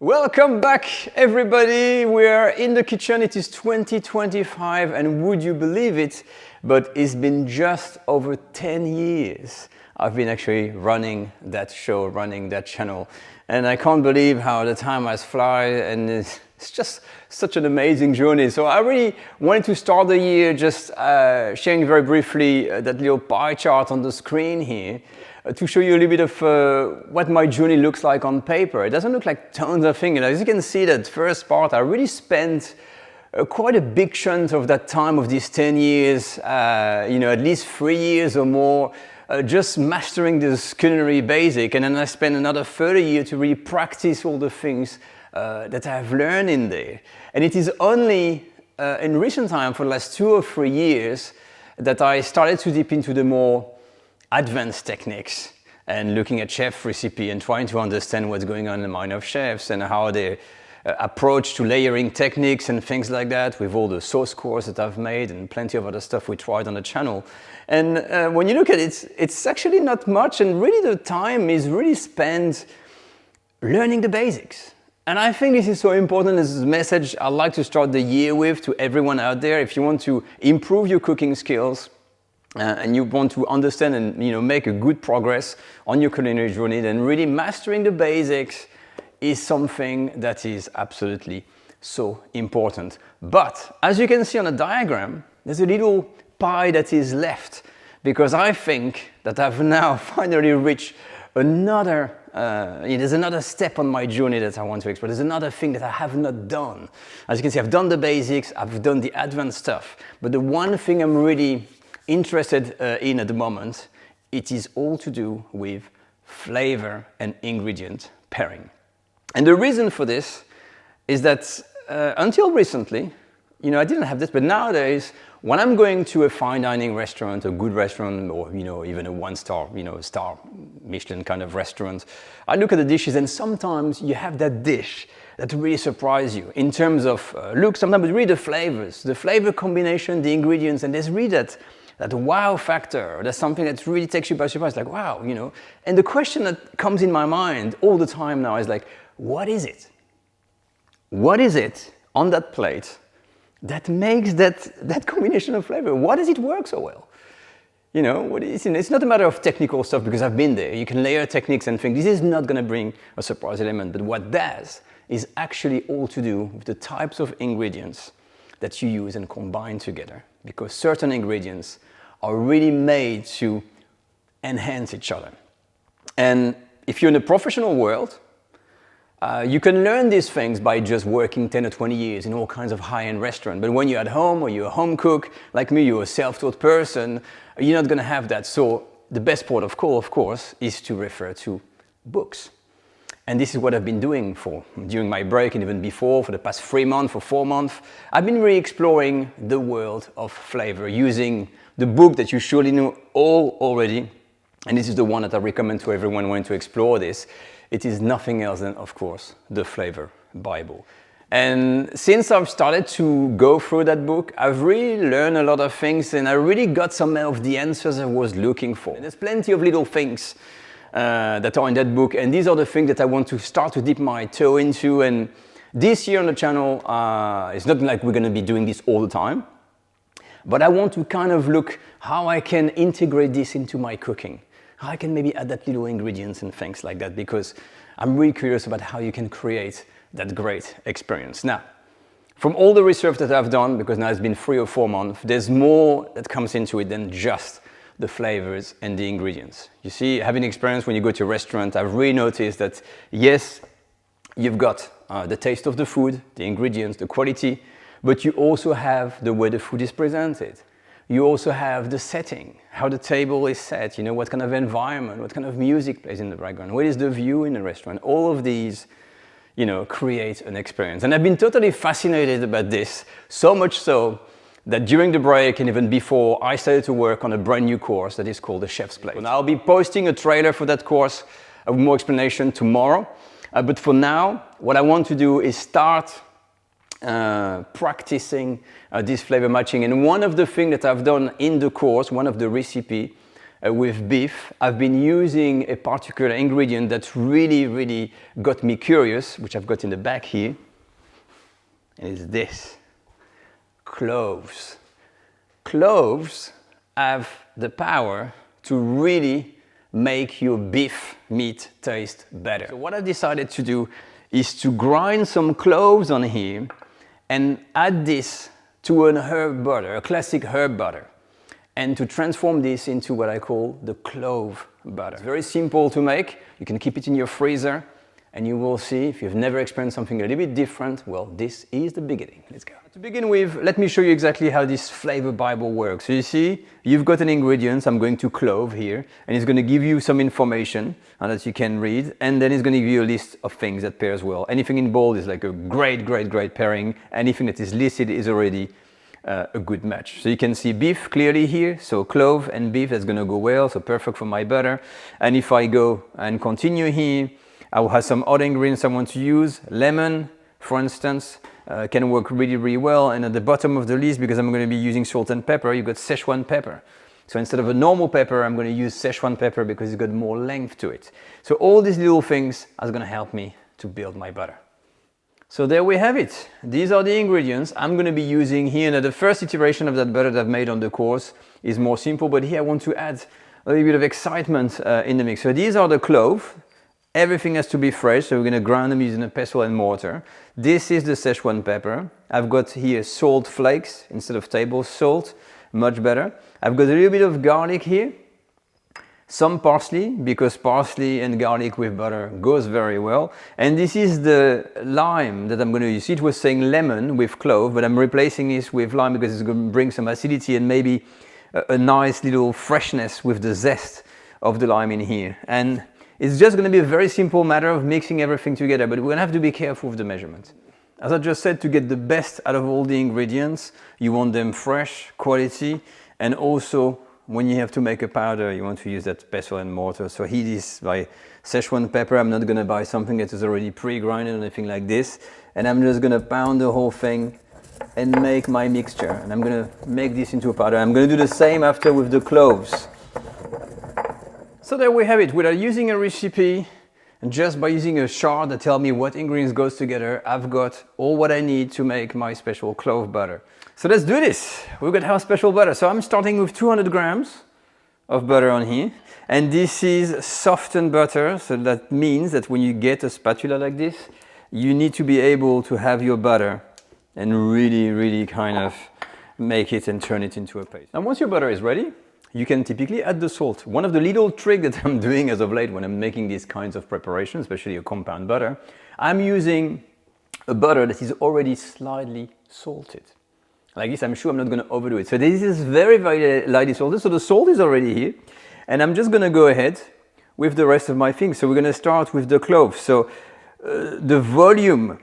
Welcome back, everybody. We are in the kitchen. It is 2025, and would you believe it, but it's been just over 10 years I've been actually running that show, running that channel, and I can't believe how the time has flown, and it's just such an amazing journey. So I really wanted to start the year just sharing very briefly that little pie chart on the screen here, to show you a little bit of what my journey looks like on paper. It doesn't look like tons of things. As you can see, that first part, I really spent quite a big chunk of that time of these 10 years, at least 3 years or more, just mastering this culinary basic. And then I spent another 30 years to really practice all the things that I've learned in there. And it is only in recent time, for the last 2 or 3 years, that I started to dip into the more advanced techniques and looking at chef recipe and trying to understand what's going on in the mind of chefs and how they approach to layering techniques and things like that, with all the sauce course that I've made and plenty of other stuff we tried on the channel. And when you look at it, it's actually not much, and really the time is really spent learning the basics. And I think this is so important. This is a message I'd like to start the year with to everyone out there. If you want to improve your cooking skills, and you want to understand and make a good progress on your culinary journey, then really mastering the basics is something that is absolutely so important. But as you can see on the diagram, there's a little pie that is left, because I think that I've now finally reached another there's another step on my journey that I want to explore. There's another thing that I have not done. As you can see, I've done the basics, I've done the advanced stuff, but the one thing I'm really interested in at the moment, it is all to do with flavor and ingredient pairing. And the reason for this is that until recently, I didn't have this, but nowadays, when I'm going to a fine dining restaurant, a good restaurant, or even a one-star, star Michelin kind of restaurant, I look at the dishes, and sometimes you have that dish that really surprise you in terms of look, sometimes really the flavors, the flavor combination, the ingredients, and there's really that wow factor. That's something that really takes you by surprise, like wow, And the question that comes in my mind all the time now is like, what is it? What is it on that plate that makes that combination of flavor? Why does it work so well? It's not a matter of technical stuff, because I've been there. You can layer techniques and think this is not going to bring a surprise element, but what does is actually all to do with the types of ingredients that you use and combine together, because certain ingredients are really made to enhance each other. And if you're in the professional world, you can learn these things by just working 10 or 20 years in all kinds of high-end restaurants. But when you're at home, or you're a home cook, like me, you're a self-taught person, you're not going to have that. So the best port of call, of course, is to refer to books. And this is what I've been doing during my break, and even before, for the past 3 months or 4 months. I've been really exploring the world of flavor using the book that you surely know all already. And this is the one that I recommend to everyone wanting to explore this. It is nothing else than, of course, the Flavor Bible. And since I've started to go through that book, I've really learned a lot of things, and I really got some of the answers I was looking for. And there's plenty of little things that are in that book, and these are the things that I want to start to dip my toe into. And this year on the channel, it's not like we're going to be doing this all the time, but I want to kind of look how I can integrate this into my cooking, how I can maybe add that little ingredients and things like that, because I'm really curious about how you can create that great experience. Now, from all the research that I've done, because now it's been 3 or 4 months, there's more that comes into it than just the flavors and the ingredients. You see, having experience when you go to a restaurant, I've really noticed that yes, you've got the taste of the food, the ingredients, the quality, but you also have the way the food is presented. You also have the setting, how the table is set, what kind of environment, what kind of music plays in the background, what is the view in the restaurant. All of these, create an experience. And I've been totally fascinated about this, so much so that during the break and even before, I started to work on a brand new course that is called The Chef's Plate. And I'll be posting a trailer for that course with more explanation tomorrow. But for now, what I want to do is start practicing this flavor matching. And one of the things that I've done in the course, one of the recipe with beef, I've been using a particular ingredient that really got me curious, which I've got in the back here, is this, cloves. Cloves have the power to really make your beef meat taste better. So what I've decided to do is to grind some cloves on here and add this to an herb butter, a classic herb butter, and to transform this into what I call the clove butter. It's very simple to make. You can keep it in your freezer and you will see, if you've never experienced something a little bit different, well, this is the beginning. Let's go. To begin with, let me show you exactly how this flavor Bible works. So you see, you've got an ingredient. I'm going to clove here, and it's going to give you some information that you can read, and then it's going to give you a list of things that pairs well. Anything in bold is like a great pairing. Anything that is listed is already a good match. So you can see beef clearly here, so clove and beef, that's going to go well, so perfect for my butter. And if I go and continue here, I will have some other ingredients I want to use. Lemon, for instance, can work really well. And at the bottom of the list, because I'm going to be using salt and pepper, you've got Szechuan pepper. So instead of a normal pepper, I'm going to use Szechuan pepper because it's got more length to it. So all these little things are going to help me to build my butter. So there we have it. These are the ingredients I'm going to be using here. Now the first iteration of that butter that I've made on the course is more simple, but here I want to add a little bit of excitement in the mix. So these are the clove. Everything has to be fresh, so we're going to grind them using a pestle and mortar. This is the Szechuan pepper. I've got here salt flakes instead of table salt, much better. I've got a little bit of garlic here, some parsley, because parsley and garlic with butter goes very well. And this is the lime that I'm going to use. It was saying lemon with clove, but I'm replacing this with lime because it's going to bring some acidity and maybe a nice little freshness with the zest of the lime in here. And it's just going to be a very simple matter of mixing everything together, but we're going to have to be careful with the measurement. As I just said, to get the best out of all the ingredients, you want them fresh, quality, and also when you have to make a powder, you want to use that pestle and mortar. So here is my Szechuan pepper. I'm not going to buy something that is already pre-grinded or anything like this. And I'm just going to pound the whole thing and make my mixture. And I'm going to make this into a powder. I'm going to do the same after with the cloves. So there we have it. Without using a recipe, and just by using a chart that tells me what ingredients goes together, I've got all what I need to make my special clove butter. So let's do this. We've got our special butter. So I'm starting with 200 grams of butter on here. And this is softened butter. So that means that when you get a spatula like this, you need to be able to have your butter and really kind of make it and turn it into a paste. Now once your butter is ready, you can typically add the salt. One of the little tricks that I'm doing as of late when I'm making these kinds of preparations, especially a compound butter, I'm using a butter that is already slightly salted. Like this, I'm sure I'm not going to overdo it. So this is very lightly salted. So the salt is already here. And I'm just going to go ahead with the rest of my things. So we're going to start with the cloves. So the volume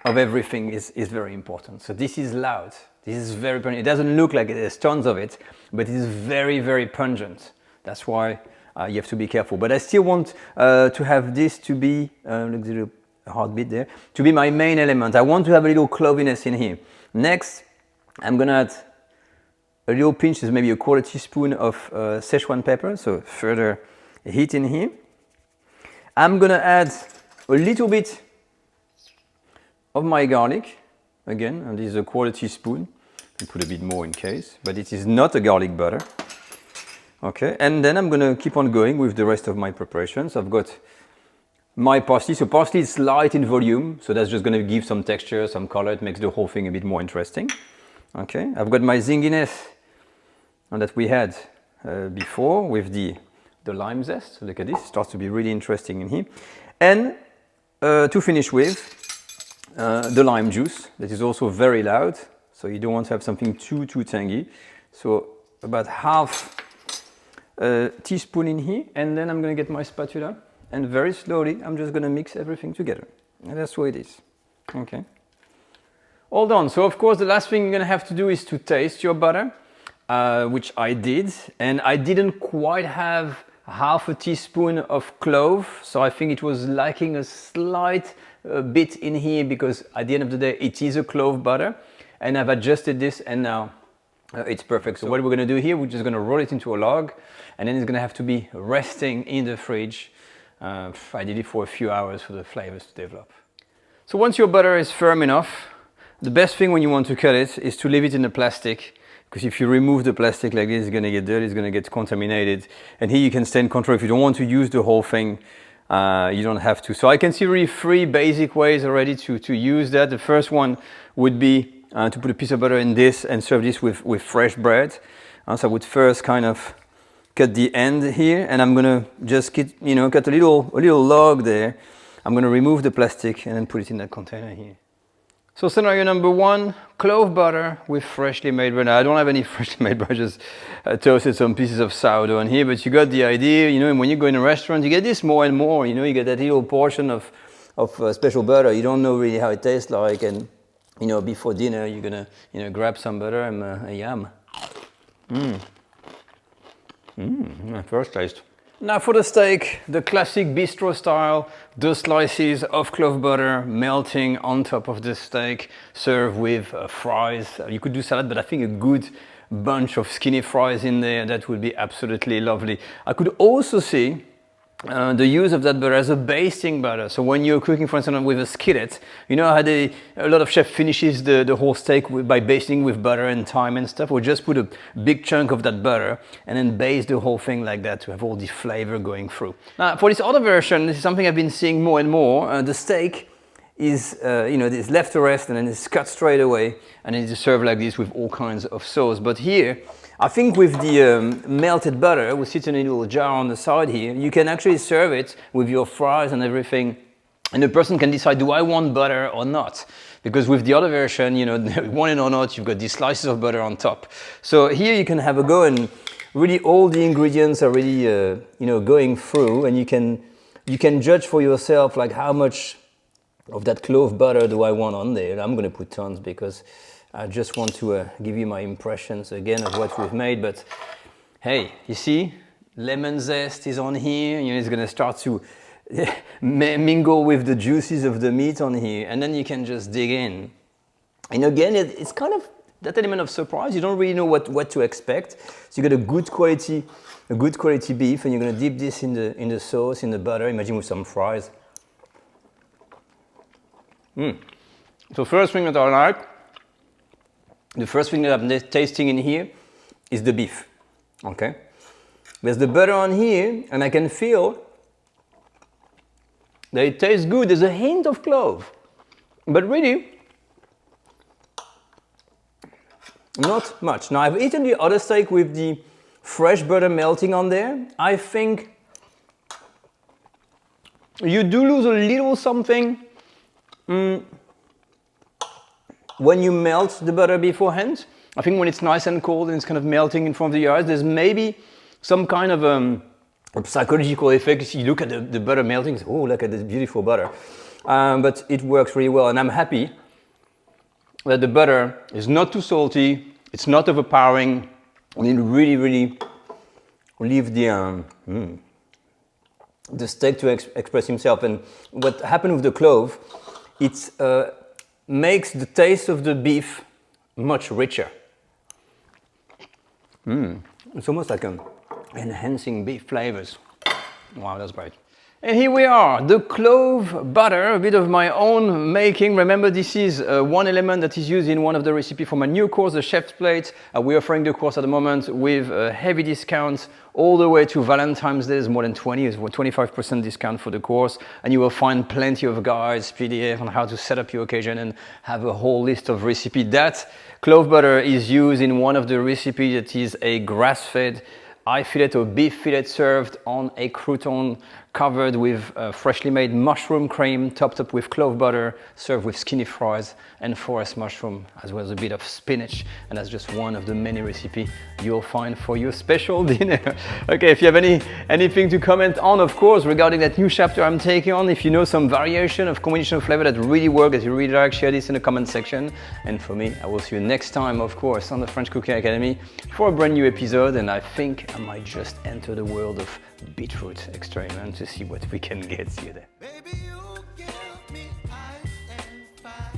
of everything is very important. So this is loud. This is very pungent. It doesn't look like there's tons of it, but it is very pungent. That's why you have to be careful. But I still want to have this to be, look, a heartbeat there, to be my main element. I want to have a little cloviness in here. Next, I'm going to add a little pinch, is maybe a quarter teaspoon of Szechuan pepper, so further heat in here. I'm going to add a little bit of my garlic. Again, and this is a quarter teaspoon. I put a bit more in case, but it is not a garlic butter. Okay, and then I'm going to keep on going with the rest of my preparations. I've got my parsley. So parsley is light in volume, so that's just going to give some texture, some color. It makes the whole thing a bit more interesting. Okay, I've got my zinginess that we had before with the lime zest. So look at this, it starts to be really interesting in here. And to finish with, the lime juice that is also very loud, so you don't want to have something too tangy. So about half a teaspoon in here, and then I'm going to get my spatula and very slowly I'm just going to mix everything together, and that's what it is. Okay, all done. So of course the last thing you're going to have to do is to taste your butter, which I did, and I didn't quite have half a teaspoon of clove, so I think it was lacking a slight bit in here, because at the end of the day it is a clove butter, and I've adjusted this, and now it's perfect. So what we're going to do here, we're just going to roll it into a log, and then it's going to have to be resting in the fridge, ideally for a few hours for the flavors to develop. So once your butter is firm enough, the best thing when you want to cut it is to leave it in a plastic, because if you remove the plastic like this, it's going to get dirty, it's going to get contaminated. And here you can stay in control. If you don't want to use the whole thing, you don't have to. So I can see really 3 basic ways already to use that. The first one would be to put a piece of butter in this and serve this with fresh bread. So I would first kind of cut the end here, and I'm gonna just cut a little log there. I'm gonna remove the plastic and then put it in that container here. So scenario number 1, clove butter with freshly made bread. Now, I don't have any freshly made bread, just toasted some pieces of sourdough in here, but you got the idea. When you go in a restaurant, you get this more and more. You get that little portion of special butter. You don't know really how it tastes like, and before dinner, you're gonna, grab some butter and yum. First taste. Now for the steak, the classic bistro style, the slices of clove butter melting on top of the steak, served with fries. You could do salad, but I think a good bunch of skinny fries in there, that would be absolutely lovely. I could also see the use of that butter as a basting butter. So when you're cooking, for instance, with a skillet, how a lot of chef finishes the whole steak by basting with butter and thyme and stuff, or just put a big chunk of that butter and then baste the whole thing like that to have all the flavor going through. Now, for this other version, this is something I've been seeing more and more. The steak is, is left to rest and then it's cut straight away, and then it's served like this with all kinds of sauce. But here, I think with the melted butter, which sits in a little jar on the side here, you can actually serve it with your fries and everything, and the person can decide, do I want butter or not? Because with the other version, want it or not, you've got these slices of butter on top. So here you can have a go, and really all the ingredients are really, going through, and you can judge for yourself, like how much of that clove butter do I want on there. I'm going to put tons because I just want to give you my impressions again of what we've made. But hey, you see, lemon zest is on here. It's going to start to mingle with the juices of the meat on here, and then you can just dig in. And again, it's kind of that element of surprise. You don't really know what to expect. So you got a good quality beef, and you're going to dip this in the sauce, in the butter. Imagine with some fries. So first thing that I like. The first thing that I'm tasting in here is the beef, okay? There's the butter on here, and I can feel that it tastes good. There's a hint of clove, but really, not much. Now, I've eaten the other steak with the fresh butter melting on there. I think you do lose a little something when you melt the butter beforehand. I think when it's nice and cold and it's kind of melting in front of your eyes, there's maybe some kind of a psychological effect. You look at the butter melting, oh, look at this beautiful butter. But it works really well, and I'm happy that the butter is not too salty, it's not overpowering, and it really, really leaves the steak to express himself. And what happened with the clove, it's makes the taste of the beef much richer. It's almost like enhancing beef flavors. Wow, that's great. And here we are, the clove butter, a bit of my own making. Remember, this is one element that is used in one of the recipes for my new course, the Chef's Plate. We're offering the course at the moment with heavy discounts all the way to Valentine's Day. There's more than 25% discount for the course. And you will find plenty of guides, PDF on how to set up your occasion and have a whole list of recipes. That clove butter is used in one of the recipes that is a grass-fed eye fillet or beef fillet served on a crouton covered with freshly made mushroom cream, topped up with clove butter, served with skinny fries and forest mushroom, as well as a bit of spinach. And that's just one of the many recipes you'll find for your special dinner. Okay, if you have anything to comment on, of course, regarding that new chapter I'm taking on, if you know some variation of combination of flavor that really work, that you really like, share this in the comment section. And for me, I will see you next time, of course, on the French Cooking Academy for a brand new episode. And I think I might just enter the world of beetroot experiment to see what we can get. See you there. Baby, you give me ice and fire.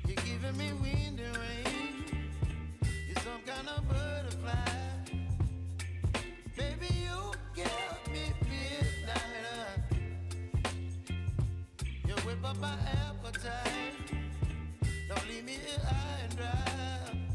You're giving me wind and rain. whip up my appetite. Don't leave me here high and dry.